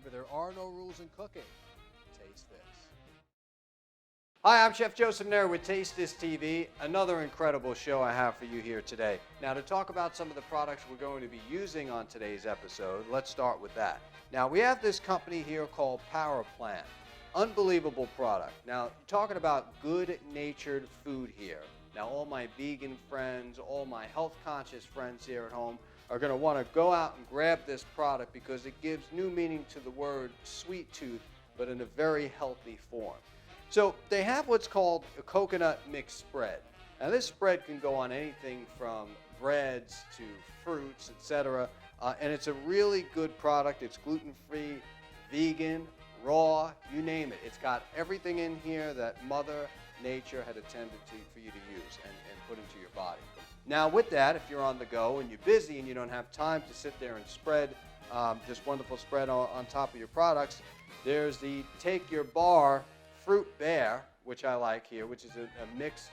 Remember, there are no rules in cooking. Taste this. Hi, I'm Chef Joe Ciminera with Taste This TV, another incredible show I have for you here today. Now, to talk about some of the products we're going to be using on today's episode, let's start with that. Now, we have this company here called Power Plant. Unbelievable product. Now, talking about good-natured food here. Now, all my vegan friends, all my health-conscious friends here at home are going to want to go out and grab this product because it gives new meaning to the word sweet tooth, but in a very healthy form. So they have what's called a coconut mix spread. Now this spread can go on anything from breads to fruits, etc. And it's a really good product. It's gluten-free, vegan, raw, you name it. It's got everything in here that Mother Nature had intended for you to use and put into your body. Now with that, if you're on the go and you're busy and you don't have time to sit there and spread this wonderful spread on top of your products, there's the Take Your Bar Fruit Bear, which I like here, which is a mixed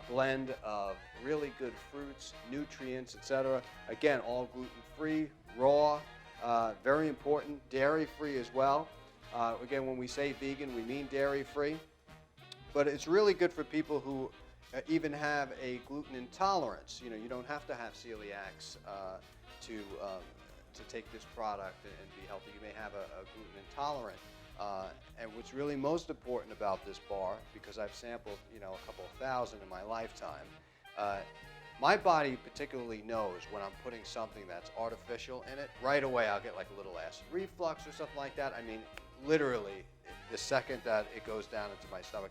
blend of really good fruits, nutrients, etc. Again, all gluten-free, raw, very important, dairy-free as well. Again, when we say vegan, we mean dairy-free. But it's really good for people who even have a gluten intolerance. You know, you don't have to have celiacs to take this product and be healthy. You may have a gluten intolerant. And what's really most important about this bar, because I've sampled, a couple of thousand in my lifetime, my body particularly knows when I'm putting something that's artificial in it. Right away, I'll get like a little acid reflux or something like that. I mean, literally, the second that it goes down into my stomach.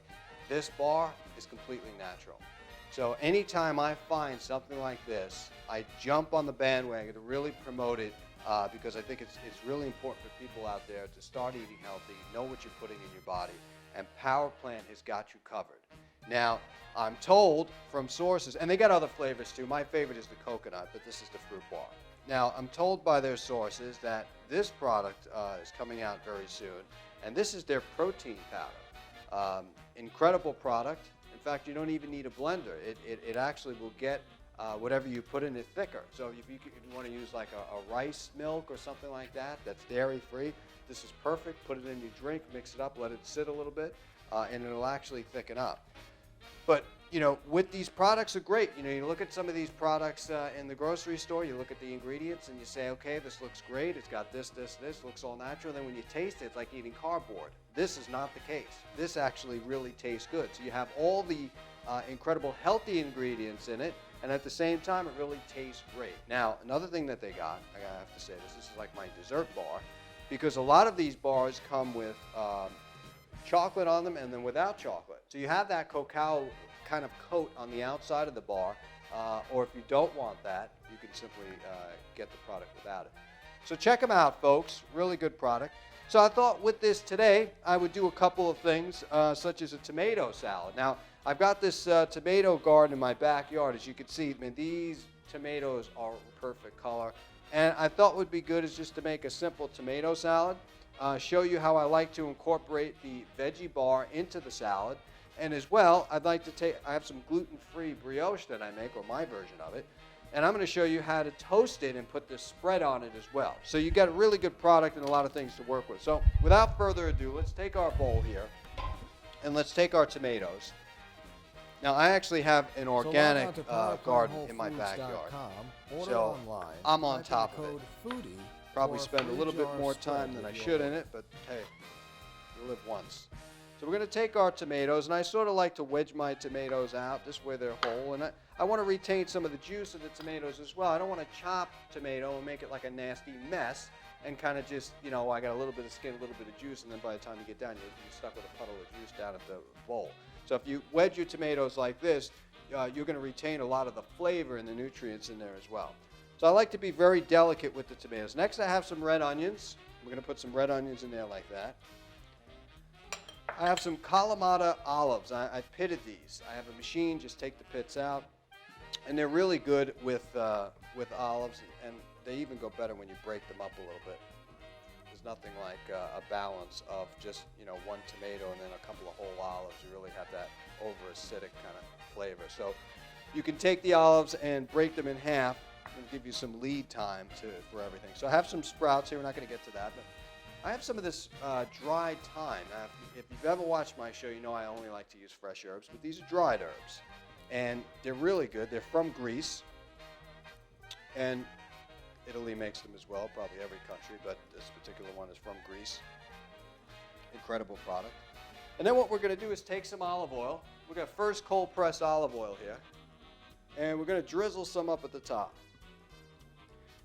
This bar is completely natural. So anytime I find something like this, I jump on the bandwagon to really promote it. Because I think it's really important for people out there to start eating healthy, know what you're putting in your body, and Power Plant has got you covered. Now, I'm told from sources, and they got other flavors too. My favorite is the coconut, but this is the fruit bar. Now, I'm told by their sources that this product is coming out very soon, and this is their protein powder. Incredible product. In fact, you don't even need a blender. It actually will get whatever you put in it thicker. So if you want to use like a rice milk or something like that, that's dairy-free, this is perfect. Put it in your drink, mix it up, let it sit a little bit, and it'll actually thicken up. But, with these products are great. You look at some of these products in the grocery store, you look at the ingredients and you say, okay, this looks great. It's got this, looks all natural. Then when you taste it, it's like eating cardboard. This is not the case. This actually really tastes good. So you have all the incredible healthy ingredients in it, and at the same time, it really tastes great. Now, another thing that they got, I have to say this is like my dessert bar, because a lot of these bars come with chocolate on them and then without chocolate. So you have that cacao kind of coat on the outside of the bar, or if you don't want that, you can simply get the product without it. So check them out, folks. Really good product. So I thought with this today, I would do a couple of things, such as a tomato salad. Now, I've got this tomato garden in my backyard. As you can see, these tomatoes are perfect color. And I thought what would be good is just to make a simple tomato salad, show you how I like to incorporate the veggie bar into the salad. And as well, I have some gluten-free brioche that I make, or my version of it. And I'm going to show you how to toast it and put the spread on it as well. So you got a really good product and a lot of things to work with. So without further ado, let's take our bowl here and let's take our tomatoes. Now, I actually have an organic garden in my backyard. So I'm on top of it. Foody Probably spend a little bit more time than I should in it, but hey, you live once. So we're going to take our tomatoes, and I sort of like to wedge my tomatoes out this way they're whole, and I want to retain some of the juice of the tomatoes as well. I don't want to chop tomato and make it like a nasty mess and kind of just, I got a little bit of skin, a little bit of juice, and then by the time you get down, you're stuck with a puddle of juice down at the bowl. So if you wedge your tomatoes like this, you're going to retain a lot of the flavor and the nutrients in there as well. So I like to be very delicate with the tomatoes. Next, I have some red onions. We're going to put some red onions in there like that. I have some Kalamata olives. I pitted these. I have a machine, just take the pits out. And they're really good with olives, and they even go better when you break them up a little bit. There's nothing like a balance of just, one tomato and then a couple of whole olives. You really have that over-acidic kind of flavor. So you can take the olives and break them in half and give you some lead time for everything. So I have some sprouts here. We're not going to get to that, but I have some of this dried thyme. Now, if you've ever watched my show, you know I only like to use fresh herbs, but these are dried herbs. And they're really good. They're from Greece. And Italy makes them as well, probably every country, but this particular one is from Greece. Incredible product. And then what we're going to do is take some olive oil. We're going to first cold press olive oil here. And we're going to drizzle some up at the top.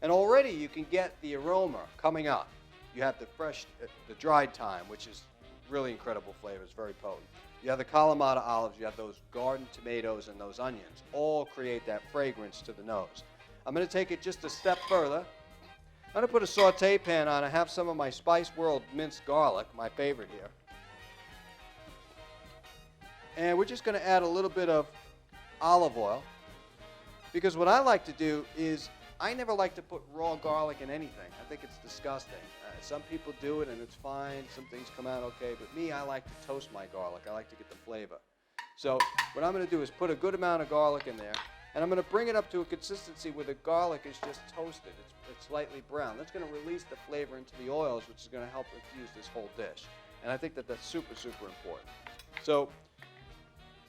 And already you can get the aroma coming up. You have the fresh, the dried thyme, which is really incredible flavor. It's very potent. You have the Kalamata olives. You have those garden tomatoes and those onions. All create that fragrance to the nose. I'm going to take it just a step further. I'm going to put a saute pan on. I have some of my Spice World minced garlic, my favorite here. And we're just going to add a little bit of olive oil. Because what I like to do is, I never like to put raw garlic in anything. I think it's disgusting. Some people do it and it's fine. Some things come out okay. But me, I like to toast my garlic. I like to get the flavor. So what I'm going to do is put a good amount of garlic in there. And I'm going to bring it up to a consistency where the garlic is just toasted. It's slightly brown. That's going to release the flavor into the oils, which is going to help infuse this whole dish. And I think that that's super, super important. So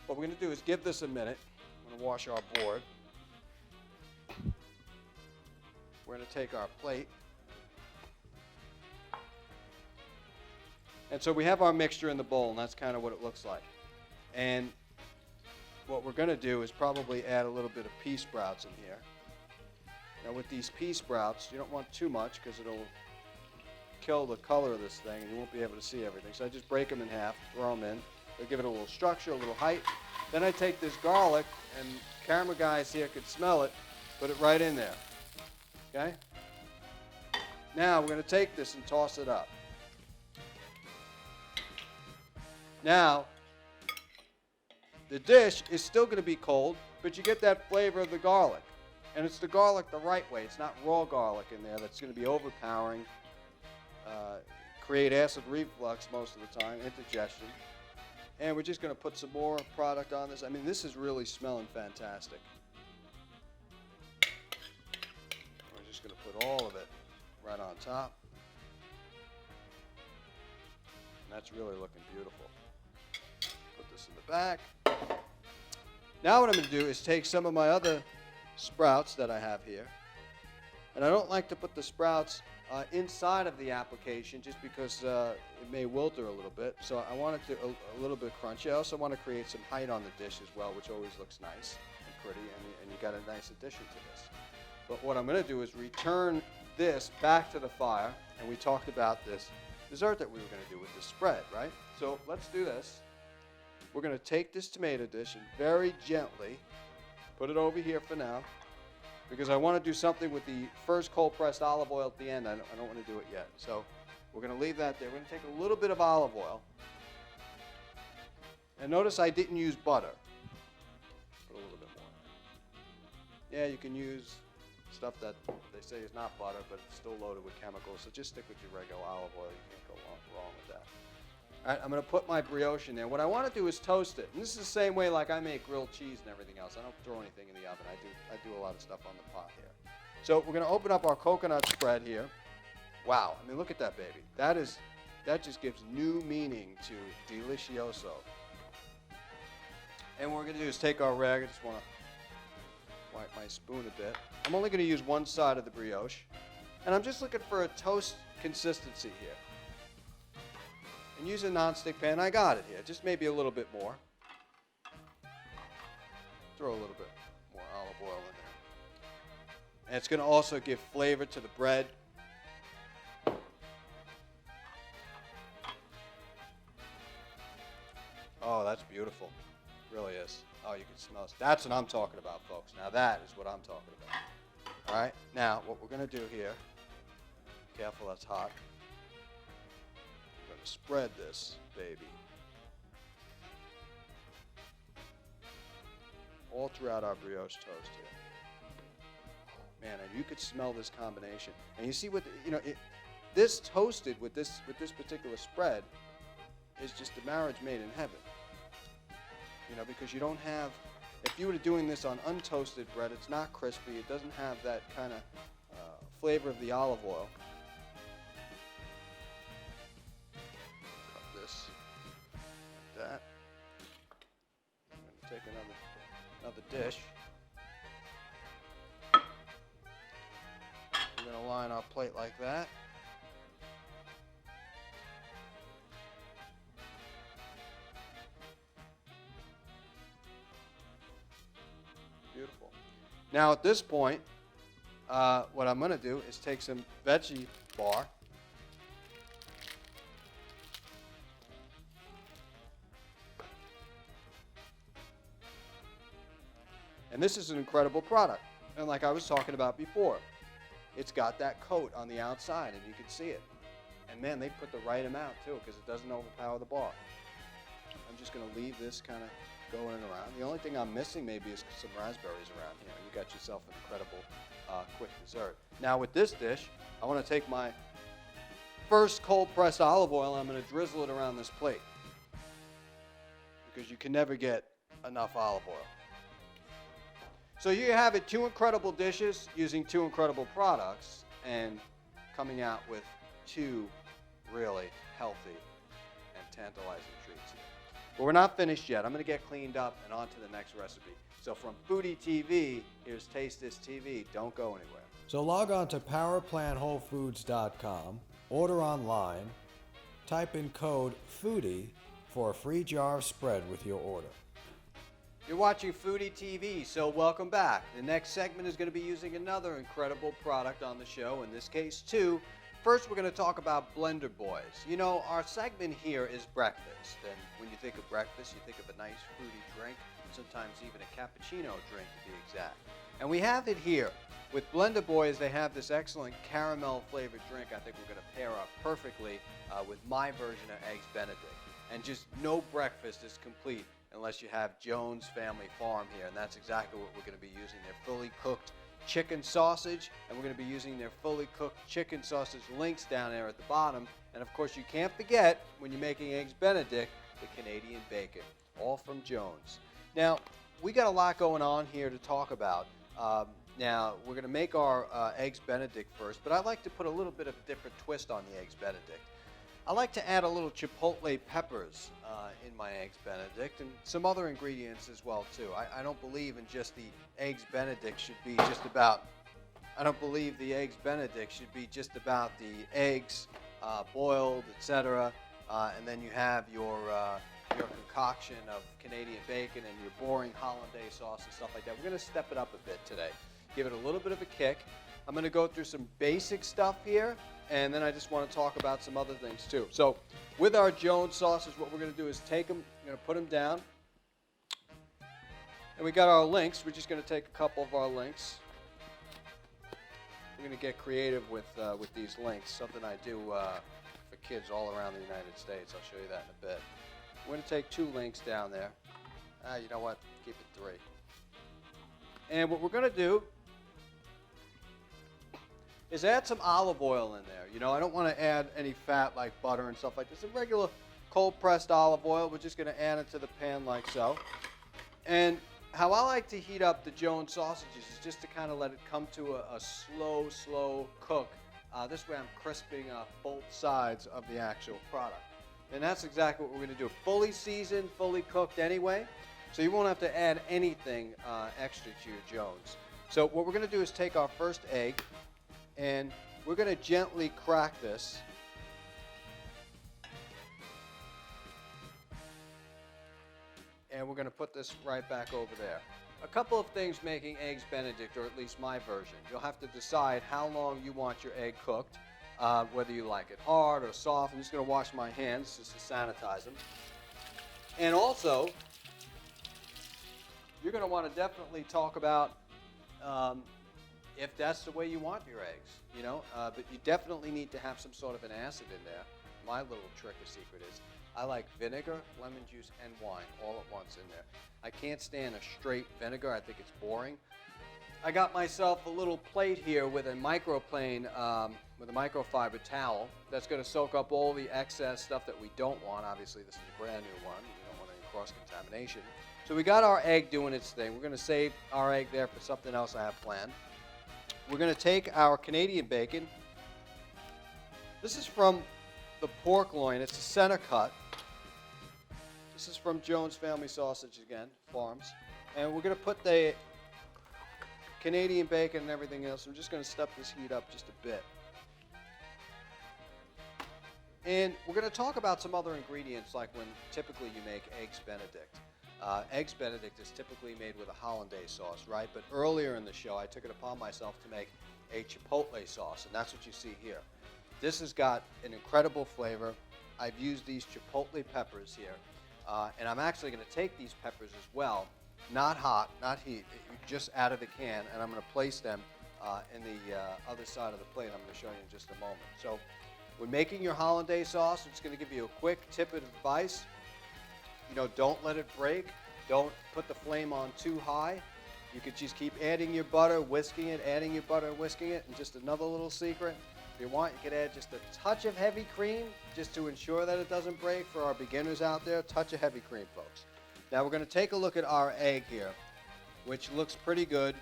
what we're going to do is give this a minute. I'm going to wash our board. We're going to take our plate. And so we have our mixture in the bowl, and that's kind of what it looks like. And what we're going to do is probably add a little bit of pea sprouts in here. Now with these pea sprouts, you don't want too much because it'll kill the color of this thing and you won't be able to see everything. So I just break them in half, throw them in. They'll give it a little structure, a little height. Then I take this garlic, and camera guys here could smell it, put it right in there. Okay? Now we're going to take this and toss it up. Now, the dish is still going to be cold, but you get that flavor of the garlic. And it's the garlic the right way. It's not raw garlic in there that's going to be overpowering, create acid reflux most of the time, indigestion. And we're just going to put some more product on this. I mean, this is really smelling fantastic. We're just going to put all of it right on top. And that's really looking beautiful. Put this in the back. Now what I'm going to do is take some of my other sprouts that I have here. And I don't like to put the sprouts inside of the application just because it may wilter a little bit. So I want it to a little bit crunchy. I also want to create some height on the dish as well, which always looks nice and pretty, and you got a nice addition to this. But what I'm going to do is return this back to the fire, and we talked about this dessert that we were going to do with this spread, right? So let's do this. We're going to take this tomato dish and very gently put it over here for now, because I want to do something with the first cold-pressed olive oil at the end. I don't want to do it yet. So we're going to leave that there. We're going to take a little bit of olive oil. And notice I didn't use butter. Put a little bit more. Yeah, you can use stuff that they say is not butter, but it's still loaded with chemicals. So just stick with your regular olive oil. You can't go wrong with that. All right, I'm going to put my brioche in there. What I want to do is toast it. And this is the same way like I make grilled cheese and everything else. I don't throw anything in the oven. I do a lot of stuff on the pot here. So we're going to open up our coconut spread here. Wow, I mean, look at that, baby. That just gives new meaning to delicioso. And what we're going to do is take our rag. I just want to wipe my spoon a bit. I'm only going to use one side of the brioche. And I'm just looking for a toast consistency here. And use a nonstick pan. I got it here. Just maybe a little bit more. Throw a little bit more olive oil in there. And it's going to also give flavor to the bread. Oh, that's beautiful. It really is. Oh, you can smell it. That's what I'm talking about, folks. Now that is what I'm talking about. All right. Now, what we're going to do here, careful, that's hot. We're going to spread this baby all throughout our brioche toast here. Man, and you could smell this combination. And you see what, this toasted with this particular spread is just a marriage made in heaven. Because you don't have, if you were doing this on untoasted bread, it's not crispy. It doesn't have that kind of flavor of the olive oil. the dish. We're going to line our plate like that. Beautiful. Now at this point, what I'm going to do is take some veggie bar. And this is an incredible product. And like I was talking about before, it's got that coat on the outside, and you can see it. And man, they put the right amount too, because it doesn't overpower the bar. I'm just going to leave this kind of going around. The only thing I'm missing maybe is some raspberries around here. You got yourself an incredible quick dessert. Now with this dish, I want to take my first cold-pressed olive oil, and I'm going to drizzle it around this plate, because you can never get enough olive oil. So you have it, two incredible dishes using two incredible products and coming out with two really healthy and tantalizing treats here. But we're not finished yet. I'm going to get cleaned up and on to the next recipe. So from Foody TV, here's Taste This TV. Don't go anywhere. So log on to powerplantwholefoods.com, order online, type in code FOODY for a free jar of spread with your order. You're watching Foody TV, so welcome back. The next segment is going to be using another incredible product on the show, in this case two. First, we're going to talk about Blender Boys. You know, our segment here is breakfast, and when you think of breakfast, you think of a nice fruity drink, sometimes even a cappuccino drink to be exact. And we have it here. With Blender Boys, they have this excellent caramel-flavored drink I think we're going to pair up perfectly with my version of Eggs Benedict. And just no breakfast is complete unless you have Jones Family Farm here, and that's exactly what we're going to be using. Their fully cooked chicken sausage, and we're going to be using their fully cooked chicken sausage links down there at the bottom. And of course, you can't forget, when you're making Eggs Benedict, the Canadian bacon, all from Jones. Now, we got a lot going on here to talk about. Now, we're going to make our Eggs Benedict first, but I like to put a little bit of a different twist on the Eggs Benedict. I like to add a little chipotle peppers in my Eggs Benedict, and some other ingredients as well too. I don't believe in just the Eggs Benedict should be just about. I don't believe the Eggs Benedict should be just about the eggs boiled, etc. And then you have your concoction of Canadian bacon and your boring hollandaise sauce and stuff like that. We're going to step it up a bit today, give it a little bit of a kick. I'm going to go through some basic stuff here, and then I just want to talk about some other things too. So with our Jones sausage, what we're going to do is take them, we're going to put them down. And we got our links. We're just going to take a couple of our links. We're going to get creative with these links, something I do for kids all around the United States. I'll show you that in a bit. We're going to take two links down there. You know what? Keep it three. And what we're going to do is add some olive oil in there. You know, I don't want to add any fat like butter and stuff like this. A regular cold-pressed olive oil, we're just going to add it to the pan like so. And how I like to heat up the Jones sausages is just to kind of let it come to a slow cook. This way I'm crisping both sides of the actual product. And that's exactly what we're going to do. Fully seasoned, fully cooked anyway, so you won't have to add anything extra to your Jones. So what we're going to do is take our first egg, and we're going to gently crack this. And we're going to put this right back over there. A couple of things making Eggs Benedict, or at least my version. You'll have to decide how long you want your egg cooked, whether you like it hard or soft. I'm just going to wash my hands just to sanitize them. And also, you're going to want to definitely talk about if that's the way you want your eggs, you know. But you definitely need to have some sort of an acid in there. My little trick or secret is I like vinegar, lemon juice, and wine all at once in there. I can't stand a straight vinegar. I think it's boring. I got myself a little plate here with a microplane, with a microfiber towel that's going to soak up all the excess stuff that we don't want. Obviously, this is a brand new one. We don't want any cross-contamination. So we got our egg doing its thing. We're going to save our egg there for something else I have planned. We're going to take our Canadian bacon. This is from the pork loin. It's a center cut. This is from Jones Family Sausage again, Farms. And we're going to put the Canadian bacon and everything else. I'm just going to step this heat up just a bit. And we're going to talk about some other ingredients, like when typically you make Eggs Benedict. Eggs Benedict is typically made with a hollandaise sauce, right? But earlier in the show, I took it upon myself to make a chipotle sauce, and that's what you see here. This has got an incredible flavor. I've used these chipotle peppers here, and I'm actually going to take these peppers as well, not hot, not heat, just out of the can, and I'm going to place them in the other side of the plate. I'm going to show you in just a moment. So, when making your hollandaise sauce, it's going to give you a quick tip of advice. You know, don't let it break. Don't put the flame on too high. You could just keep adding your butter, whisking it, adding your butter, whisking it. And just another little secret, if you want, you could add just a touch of heavy cream just to ensure that it doesn't break. For our beginners out there, touch of heavy cream, folks. Now we're going to take a look at our egg here, which looks pretty good.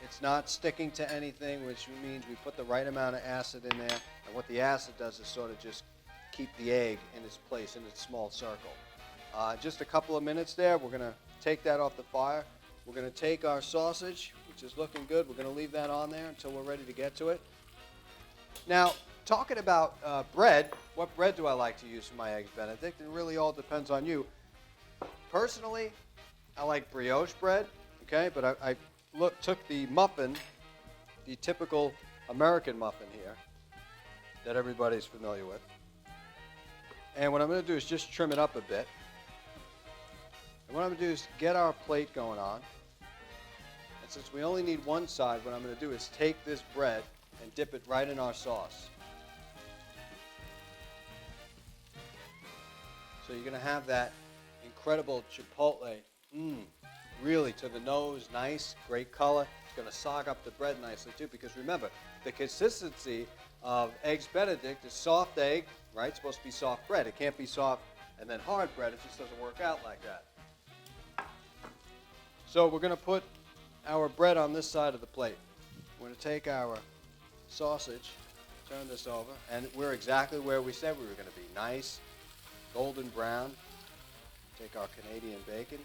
It's not sticking to anything, which means we put the right amount of acid in there. And what the acid does is sort of just keep the egg in its place, in its small circle. Just a couple of minutes there. We're going to take that off the fire. We're going to take our sausage, which is looking good. We're going to leave that on there until we're ready to get to it. Now, talking about bread, what bread do I like to use for my Eggs Benedict? It really all depends on you. Personally, I like brioche bread, okay? But I took the muffin, the typical American muffin here that everybody's familiar with. And what I'm going to do is just trim it up a bit. And what I'm going to do is get our plate going on. And since we only need one side, what I'm going to do is take this bread and dip it right in our sauce. So you're going to have that incredible chipotle, really to the nose, nice, great color. It's going to sog up the bread nicely too, because remember, the consistency of Eggs Benedict is soft egg, right? It's supposed to be soft bread. It can't be soft and then hard bread. It just doesn't work out like that. So we're going to put our bread on this side of the plate. We're going to take our sausage, turn this over, and we're exactly where we said we were going to be. Nice, golden brown. Take our Canadian bacon.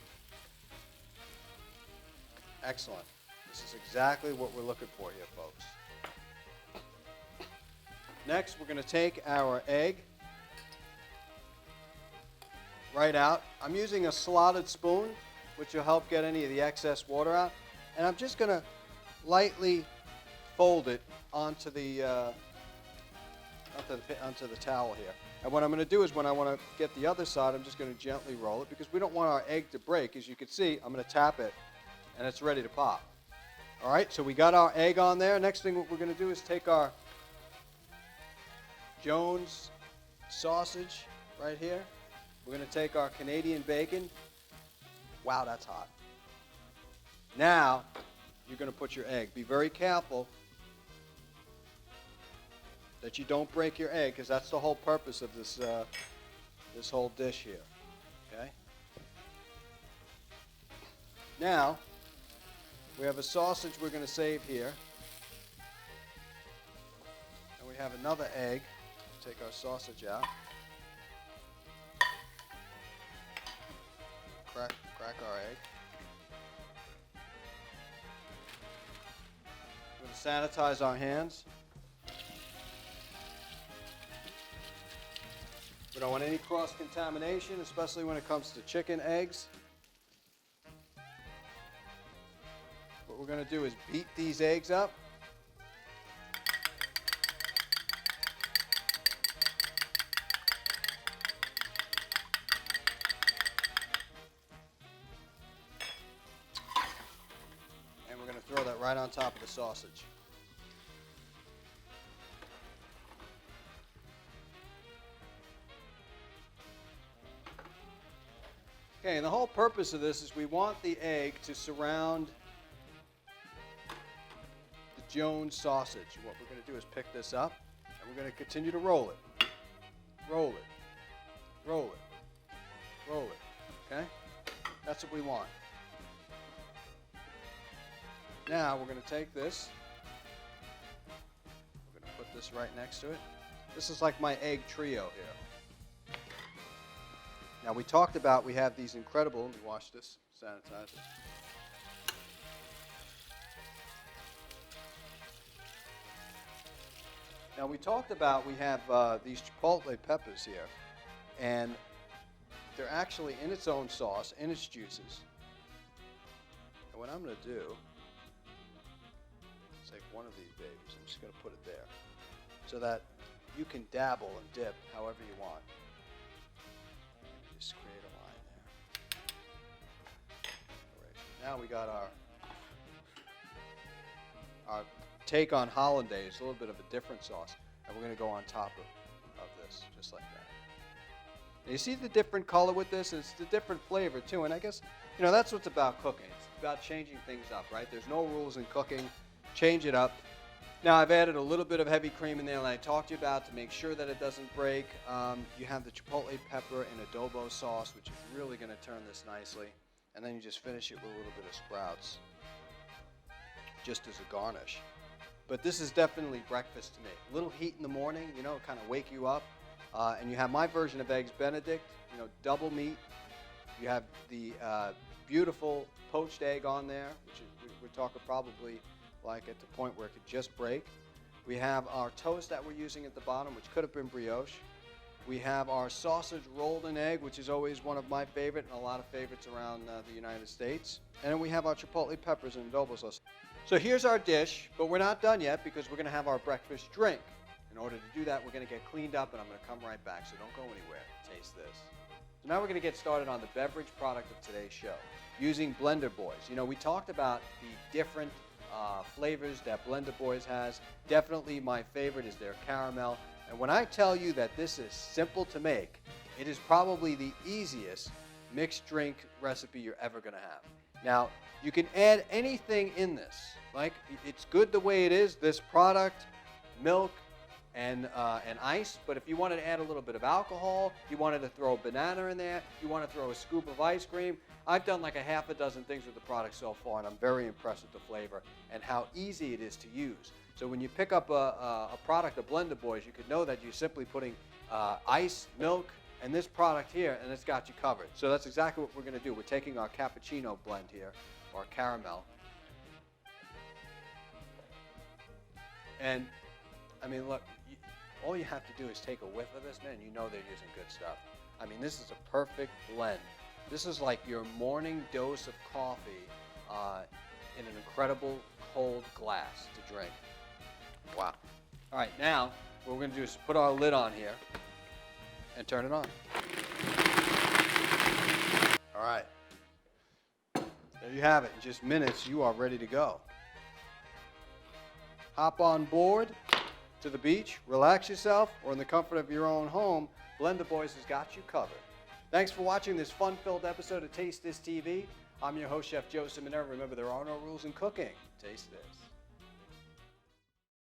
Excellent. This is exactly what we're looking for here, folks. Next, we're going to take our egg right out. I'm using a slotted spoon, which will help get any of the excess water out. And I'm just going to lightly fold it onto the towel here. And what I'm going to do is when I want to get the other side, I'm just going to gently roll it because we don't want our egg to break. As you can see, I'm going to tap it, and it's ready to pop. All right, so we got our egg on there. Next thing what we're going to do is take our Jones sausage right here. We're going to take our Canadian bacon. Wow, that's hot. Now, you're going to put your egg. Be very careful that you don't break your egg, because that's the whole purpose of this this whole dish here. Okay? Now, we have a sausage we're going to save here. And we have another egg. Take our sausage out. Crack our egg. We're going to sanitize our hands. We don't want any cross-contamination, especially when it comes to chicken eggs. What we're going to do is beat these eggs up. And we're going to throw that right on top of the sausage. Okay, and the whole purpose of this is we want the egg to surround the Jones sausage. What we're going to do is pick this up, and we're going to continue to roll it. Roll it. Roll it. Roll it. Okay? That's what we want. Now we're going to take this. We're going to put this right next to it. This is like my egg trio here. Now we talked about we have these incredible, let me wash this, sanitize it. Now we talked about we have these chipotle peppers here, and they're actually in its own sauce, in its juices. And what I'm going to do is take one of these babies. I'm just going to put it there so that you can dabble and dip however you want. Just create a line there. Now we got our take on hollandaise, a little bit of a different sauce, and we're going to go on top of this, just like that. Now you see the different color with this? It's the different flavor too, and I guess, you know, that's what's about cooking. It's about changing things up, right? There's no rules in cooking. Change it up. Now I've added a little bit of heavy cream in there that I talked to you about to make sure that it doesn't break. You have the chipotle pepper and adobo sauce, which is really going to turn this nicely, and then you just finish it with a little bit of sprouts, just as a garnish. But this is definitely breakfast to me. A little heat in the morning, you know, kind of wake you up. And you have my version of eggs Benedict, you know, double meat. You have the beautiful poached egg on there, which is, we're talking probably like at the point where it could just break. We have our toast that we're using at the bottom, which could have been brioche. We have our sausage rolled in egg, which is always one of my favorite and a lot of favorites around the United States. And then we have our chipotle peppers and adobo sauce. So here's our dish, but we're not done yet because we're going to have our breakfast drink. In order to do that, we're going to get cleaned up, and I'm going to come right back, so don't go anywhere. Taste this. So now we're going to get started on the beverage product of today's show, using Blender Boys. You know, we talked about the different flavors that Blender Boys has. Definitely my favorite is their caramel. And when I tell you that this is simple to make, it is probably the easiest mixed drink recipe you're ever going to have. Now, you can add anything in this. Like, it's good the way it is, this product, milk, and ice, but if you wanted to add a little bit of alcohol, you wanted to throw a banana in there, you want to throw a scoop of ice cream, I've done like a half a dozen things with the product so far, and I'm very impressed with the flavor and how easy it is to use. So when you pick up a product, a Blender Boys, you could know that you're simply putting ice, milk, and this product here, and it's got you covered. So that's exactly what we're going to do. We're taking our cappuccino blend here, or caramel, and I mean, look, all you have to do is take a whiff of this, man, you know they're using good stuff. I mean, this is a perfect blend. This is like your morning dose of coffee in an incredible cold glass to drink. Wow. All right, now what we're going to do is put our lid on here and turn it on. All right. There you have it. In just minutes, you are ready to go. Hop on board to the beach, relax yourself, or in the comfort of your own home, Blender Boys has got you covered. Thanks for watching this fun-filled episode of Taste This TV. I'm your host, Chef Joe Ciminera. Remember, there are no rules in cooking. Taste this.